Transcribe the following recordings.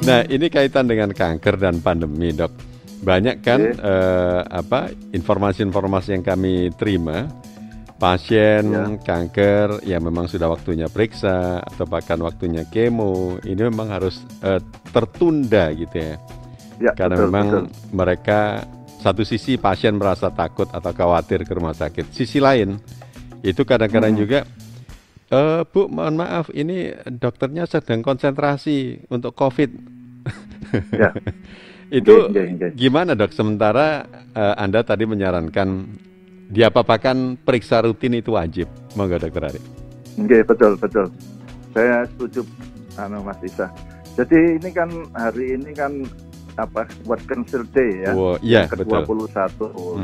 Nah, ini kaitan dengan kanker dan pandemi, Dok. Banyak kan informasi-informasi yang kami terima, pasien kanker yang memang sudah waktunya periksa atau bahkan waktunya kemo, ini memang harus tertunda gitu ya. Karena memang mereka satu sisi pasien merasa takut atau khawatir ke rumah sakit. Sisi lain, itu kadang-kadang juga, Bu, mohon maaf, ini dokternya sedang konsentrasi untuk COVID. Itu gimana, Dok? Sementara Anda tadi menyarankan diapa-apakan periksa rutin itu wajib. Monggo, Dokter Ari. Betul. Saya setuju, Mas Isa. Jadi ini kan hari ini kan World Cancer Day ya, yang ke-21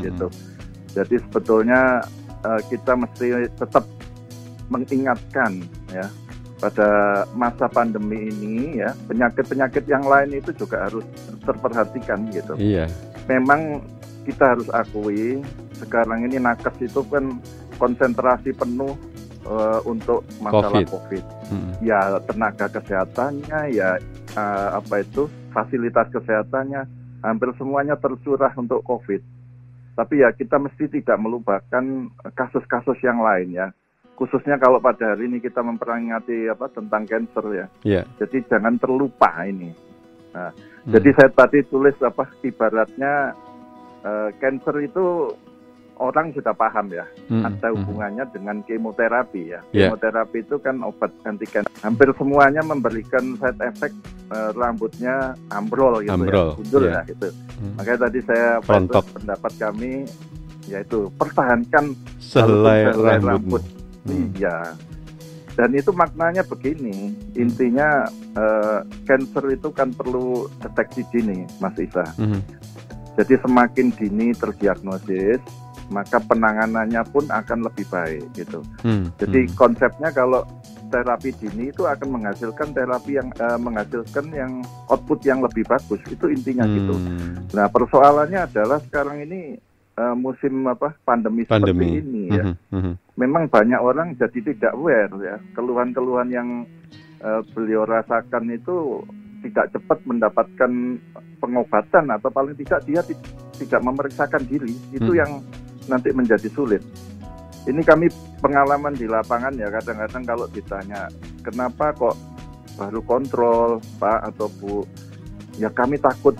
gitu. Jadi sebetulnya kita mesti tetap mengingatkan ya, pada masa pandemi ini ya, penyakit-penyakit yang lain itu juga harus terperhatikan gitu. Iya. Memang kita harus akui sekarang ini nakes itu kan konsentrasi penuh untuk masalah COVID. Ya tenaga kesehatannya, ya fasilitas kesehatannya, hampir semuanya tercurah untuk COVID. Tapi ya kita mesti tidak melupakan kasus-kasus yang lain ya. Khususnya kalau pada hari ini kita memperingati tentang kanker ya. Jadi jangan terlupa ini. Nah, jadi saya tadi tulis ibaratnya kanker itu orang sudah paham ya, ada hubungannya dengan kemoterapi ya. Kemoterapi itu kan obat anti kanker. Hampir semuanya memberikan side effect, rambutnya ambrol gitu ya, gundul ya gitu. Makanya tadi saya pendapat kami yaitu pertahankan sehelai rambut. Iya. Dan itu maknanya begini, intinya kanker itu kan perlu deteksi dini, Mas Isa. Jadi semakin dini terdiagnosis, maka penanganannya pun akan lebih baik gitu. Jadi konsepnya kalau terapi dini itu akan menghasilkan terapi yang menghasilkan yang output yang lebih bagus, itu intinya gitu. Nah persoalannya adalah sekarang ini musim pandemi seperti ini ya. Memang banyak orang jadi tidak aware ya, keluhan-keluhan yang beliau rasakan itu tidak cepat mendapatkan pengobatan atau paling tidak dia tidak memeriksakan diri, itu yang nanti menjadi sulit. Ini kami pengalaman di lapangan ya, kadang-kadang kalau ditanya kenapa kok baru kontrol Pak atau Bu, ya kami takut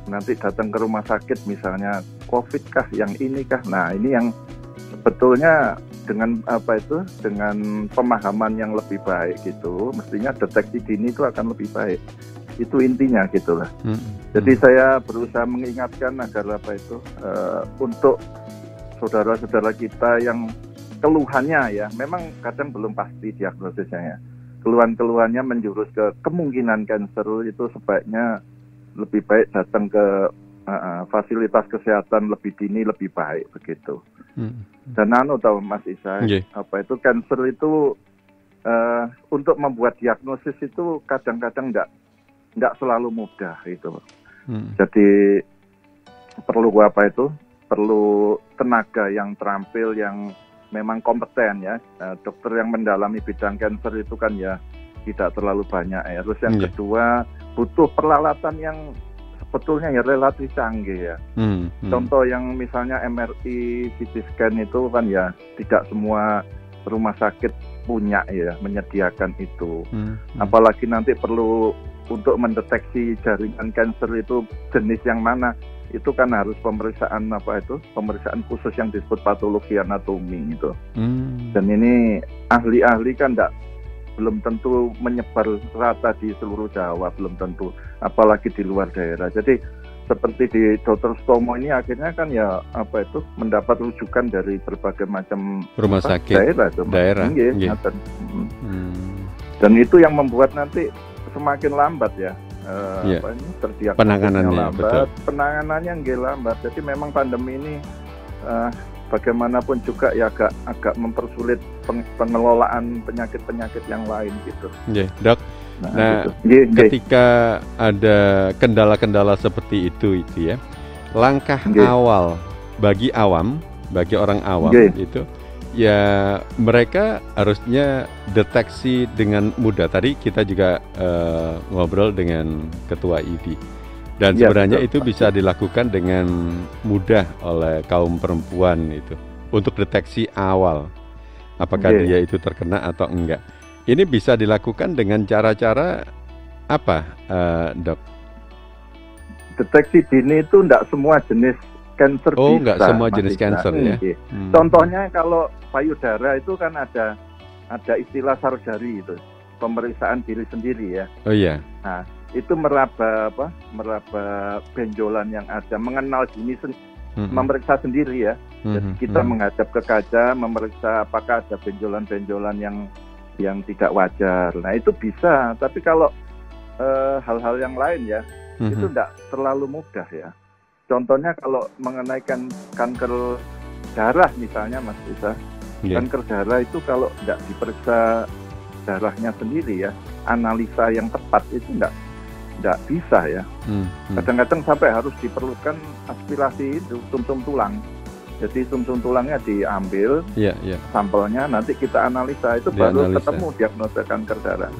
nanti datang ke rumah sakit misalnya COVID kah, yang ini kah. Nah ini yang sebetulnya dengan dengan pemahaman yang lebih baik gitu, mestinya deteksi dini itu akan lebih baik. Itu intinya gitulah. Jadi saya berusaha mengingatkan agar untuk saudara-saudara kita yang keluhannya ya, memang kadang belum pasti diagnosisnya ya. Keluhan-keluhannya menjurus ke kemungkinan kanker, itu sebaiknya lebih baik datang ke fasilitas kesehatan lebih dini lebih baik begitu. Dan tahu Mas Isa, kanker itu untuk membuat diagnosis itu kadang-kadang nggak selalu mudah gitu. Jadi perlu perlu tenaga yang terampil, yang memang kompeten ya. Dokter yang mendalami bidang kanker itu kan ya tidak terlalu banyak ya. Terus yang kedua butuh peralatan yang sebetulnya ya relatif canggih ya. Contoh yang misalnya MRI, CT scan itu kan ya tidak semua rumah sakit punya ya, menyediakan itu. Apalagi nanti perlu untuk mendeteksi jaringan kanker itu jenis yang mana, itu kan harus pemeriksaan pemeriksaan khusus yang disebut patologi anatomi itu. Dan ini ahli-ahli kan belum tentu menyebar rata di seluruh Jawa, belum tentu, apalagi di luar daerah. Jadi seperti di Dr. Stomo ini akhirnya kan ya mendapat rujukan dari berbagai macam rumah sakit daerah. Dan itu yang membuat nanti semakin lambat ya. Terdiagnosis penanganannya lambat, penanganannya nggak lambat. Jadi memang pandemi ini bagaimanapun juga ya agak mempersulit pengelolaan penyakit-penyakit yang lain gitu. Dok. Nah, ketika ada kendala-kendala seperti itu ya, langkah awal bagi orang awam itu ya mereka harusnya deteksi dengan mudah. Tadi kita juga ngobrol dengan Ketua ID. Dan Ya, sebenarnya betul. itu bisa dilakukan dengan mudah oleh kaum perempuan itu untuk deteksi awal apakah Oke. dia itu terkena atau enggak. Ini bisa dilakukan dengan cara-cara apa, Dok? Deteksi dini itu enggak semua jenis kanker Oh, bisa. enggak semua Mas jenis Iza. kanker ya. Iya. Contohnya kalau payudara itu kan ada istilah surgery itu, pemeriksaan diri sendiri ya. Oh iya. Nah, itu meraba benjolan yang ada, mengenal dini memeriksa sendiri ya. Jadi kita menghadap ke kaca, memeriksa apakah ada benjolan-benjolan yang tidak wajar. Nah, itu bisa. Tapi kalau hal-hal yang lain ya, itu tidak terlalu mudah ya. Contohnya kalau mengenai kanker darah misalnya, Mas Iza, kanker darah itu kalau tidak diperiksa darahnya sendiri ya, analisa yang tepat itu tidak bisa ya. Kadang-kadang sampai harus diperlukan aspirasi itu sumsum tulang. Jadi sumsum tulangnya diambil, sampelnya nanti kita analisa, itu baru ketemu diagnosa kanker darah.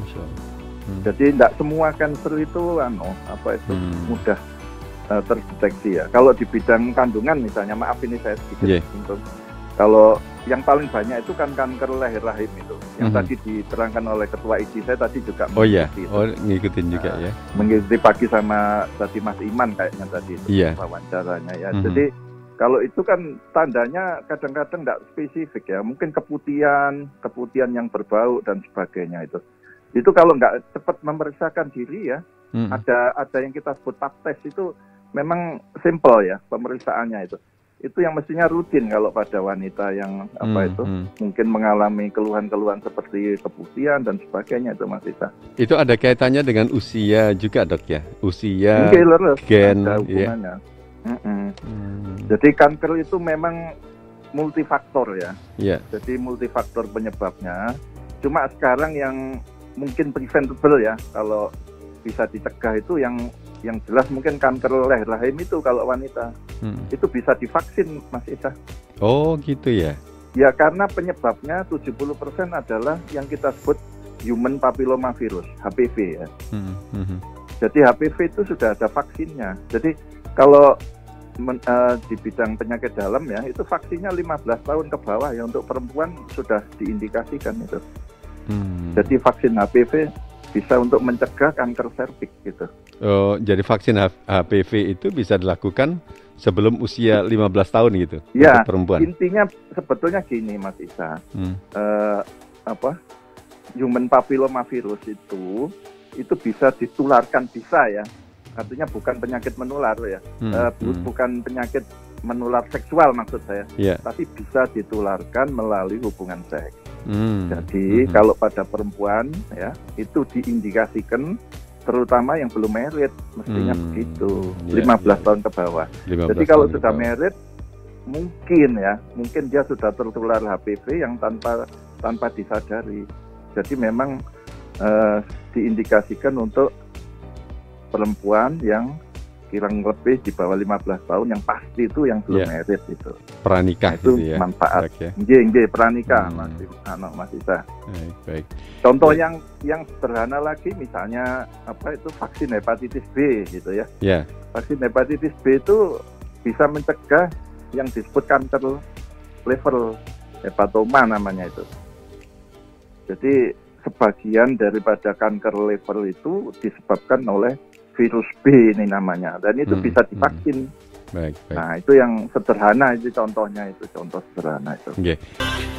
Jadi tidak semua kanker itu mudah terdeteksi ya. Kalau di bidang kandungan misalnya, maaf ini saya sedikit singgung. Kalau yang paling banyak itu kan kanker leher rahim itu, yang tadi diterangkan oleh Ketua ID, saya tadi juga mengikuti. Ngikutin juga ya. Mengikuti pagi sama tadi Mas Iman kayaknya tadi itu wawancaranya ya. Jadi kalau itu kan tandanya kadang-kadang tidak spesifik ya, mungkin keputihan yang berbau dan sebagainya itu. Itu kalau nggak cepat memeriksakan diri ya, ada yang kita sebut pap test itu memang simple ya pemeriksaannya itu. Itu yang mestinya rutin kalau pada wanita yang mungkin mengalami keluhan-keluhan seperti keputihan dan sebagainya itu, Mas Ita. Itu ada kaitannya dengan usia juga, Dok ya? Usia, gen, ada hubungannya. Jadi kanker itu memang multifaktor ya. Jadi multifaktor penyebabnya. Cuma sekarang yang mungkin preventable ya, kalau bisa dicegah itu yang jelas mungkin kanker leher rahim itu kalau wanita. Itu bisa divaksin, Mas Isa. Oh gitu ya? Ya karena penyebabnya 70% adalah yang kita sebut human papillomavirus, HPV ya. Jadi HPV itu sudah ada vaksinnya. Jadi kalau di bidang penyakit dalam ya, itu vaksinnya 15 tahun ke bawah ya, untuk perempuan sudah diindikasikan itu. Jadi vaksin HPV bisa untuk mencegah kanker serviks gitu. Oh, jadi vaksin HPV itu bisa dilakukan sebelum usia 15 tahun gitu ya, untuk perempuan? Intinya sebetulnya gini, Mas Isa. Human papillomavirus itu bisa ditularkan, bisa ya. Artinya bukan penyakit menular ya. Bukan penyakit menular seksual maksud saya. Tapi bisa ditularkan melalui hubungan seks. Jadi kalau pada perempuan ya, itu diindikasikan, terutama yang belum married, mestinya begitu, 15 tahun ke bawah. Jadi kalau sudah married, mungkin dia sudah tertular HPV yang tanpa disadari. Jadi memang diindikasikan untuk perempuan yang kurang lebih di bawah 15 tahun, yang pasti itu yang belum married itu. Pranikah itu ya, manfaat. Ya. Pranikah, Mas Isa. Baik. Contoh yang sederhana lagi, misalnya vaksin hepatitis B gitu ya. Vaksin hepatitis B itu bisa mencegah yang disebut kanker liver, hepatoma namanya itu. Jadi sebagian daripada kanker liver itu disebabkan oleh virus B ini namanya, dan itu bisa divaksin. Baik. Nah itu yang sederhana, itu contohnya, itu contoh sederhana itu.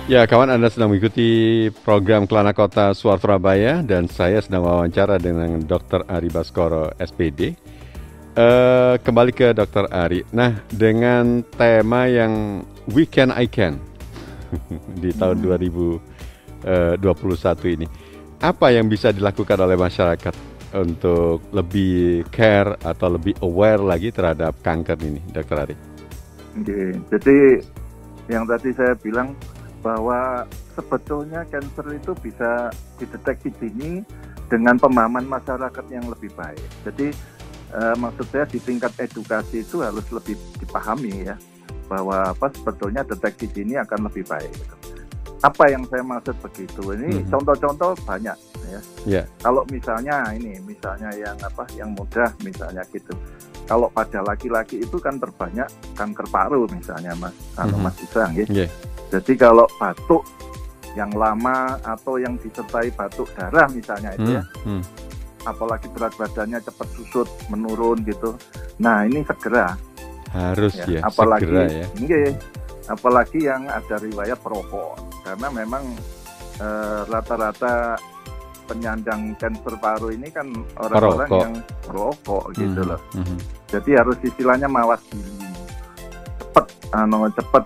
Ya kawan, Anda sedang mengikuti program Kelana Kota Suara Surabaya dan saya sedang wawancara dengan Dr. Ari Baskoro SPD. Kembali ke Dr. Ari. Nah, dengan tema yang We Can I Can di tahun 2021 ini, apa yang bisa dilakukan oleh masyarakat untuk lebih care atau lebih aware lagi terhadap kanker ini, Dr. Ari? Jadi yang tadi saya bilang bahwa sebetulnya kanker itu bisa dideteksi dini dengan pemahaman masyarakat yang lebih baik. Jadi maksud saya di tingkat edukasi itu harus lebih dipahami ya, bahwa sebetulnya deteksi dini akan lebih baik. Apa yang saya maksud begitu? Ini contoh-contoh banyak ya. Yeah. Kalau misalnya yang mudah misalnya gitu. Kalau pada laki-laki itu kan terbanyak kanker paru misalnya Mas Isang ya. Yeah. Jadi kalau batuk yang lama atau yang disertai batuk darah misalnya itu ya. Apalagi berat badannya cepat susut menurun gitu. Nah, ini segera harus ya apalagi, segera ya. Apalagi yang ada riwayat perokok. Karena memang rata-rata penyandang kanker paru ini kan orang-orang yang perokok gitu loh. Jadi harus istilahnya mawas diri. Cepat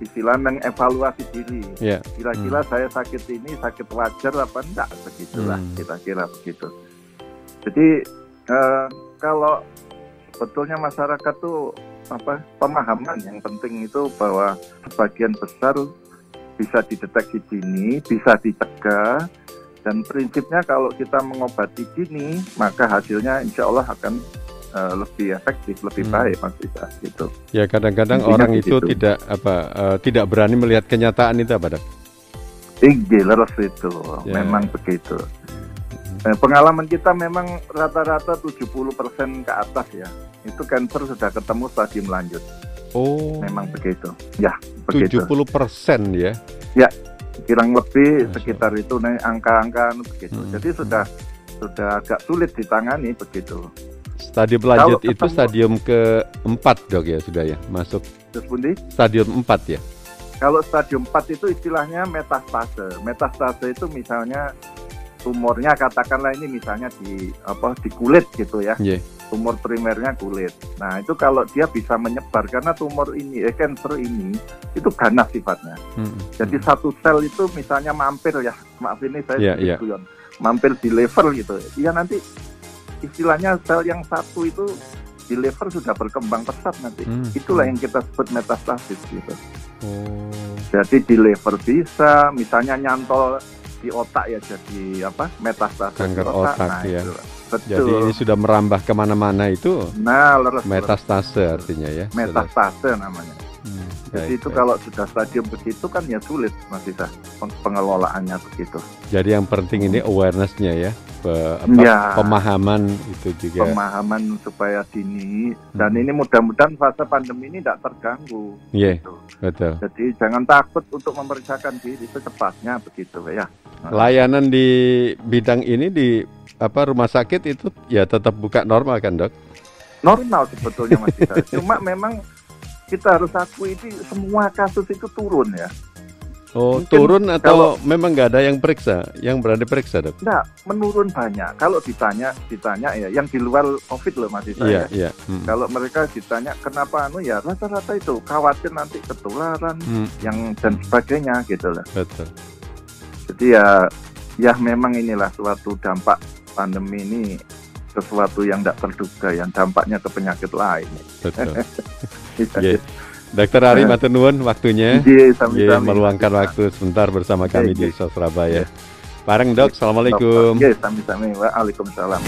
istilahnya mengevaluasi diri. Yeah. Kira-kira saya sakit ini sakit wajar apa enggak, begitulah kira-kira begitu. Jadi kalau sebetulnya masyarakat tuh pemahaman yang penting itu bahwa sebagian besar bisa dideteksi dini, bisa dicegah, dan prinsipnya kalau kita mengobati dini maka hasilnya insya Allah akan lebih efektif, lebih baik Mas Isa gitu. Ya kadang-kadang orang itu gitu. Tidak berani melihat kenyataan itu apa Dok? Leres itu, memang begitu. Pengalaman kita memang rata-rata 70% ke atas ya. Itu kanker sudah ketemu stadium lanjut. Oh. Memang begitu. Ya, begitu. 70% ya. Ya, kurang lebih sekitar itu angka-angka begitu. Jadi sudah agak sulit ditangani begitu. Stadium lanjut itu stadium ke-4 Dok ya sudah ya masuk. Stadium 4 ya. Kalau stadium 4 itu istilahnya metastase. Metastase itu misalnya tumornya katakanlah ini misalnya di kulit gitu ya. Yeah. Tumor primernya kulit. Nah, itu kalau dia bisa menyebar karena tumor ini kanker ini itu ganas sifatnya. Jadi satu sel itu misalnya mampir ya. Maaf ini saya mampir di liver gitu. Iya nanti istilahnya sel yang satu itu di liver sudah berkembang pesat nanti. Itulah yang kita sebut metastasis gitu. Jadi di liver bisa misalnya nyantol di otak ya jadi metastase kanker otak ya. Betul. Jadi ini sudah merambah kemana-mana itu. Nah, metastase artinya ya. Metastase namanya. Jadi itu kalau sudah stadium begitu kan ya sulit Mas Isa pengelolaannya begitu. Jadi yang penting ini awareness-nya ya. Pemahaman itu juga. Pemahaman supaya dini dan ini mudah-mudahan fase pandemi ini tidak terganggu. Iya. Betul. Jadi jangan takut untuk memeriksakan diri secepatnya begitu ya. Layanan di bidang ini di rumah sakit itu ya tetap buka normal kan Dok? Normal sebetulnya Mas Isa. Cuma memang kita harus akui ini semua kasus itu turun ya. Oh, mungkin turun atau memang nggak ada yang periksa, yang berani periksa Dok? Enggak, menurun banyak. Kalau ditanya ya, yang di luar COVID loh Mas Isa ya. Kalau mereka ditanya kenapa ya rata-rata itu khawatir nanti ketularan yang dan sebagainya gitu loh. Betul. Jadi ya memang inilah suatu dampak pandemi ini sesuatu yang tidak terduga yang dampaknya ke penyakit lain. Betul. Dr. Ari matur nuwun waktunya. Meluangkan waktu sebentar bersama kami di Surabaya. Bareng Dok, assalamualaikum. Sami-sami. Waalaikumsalam.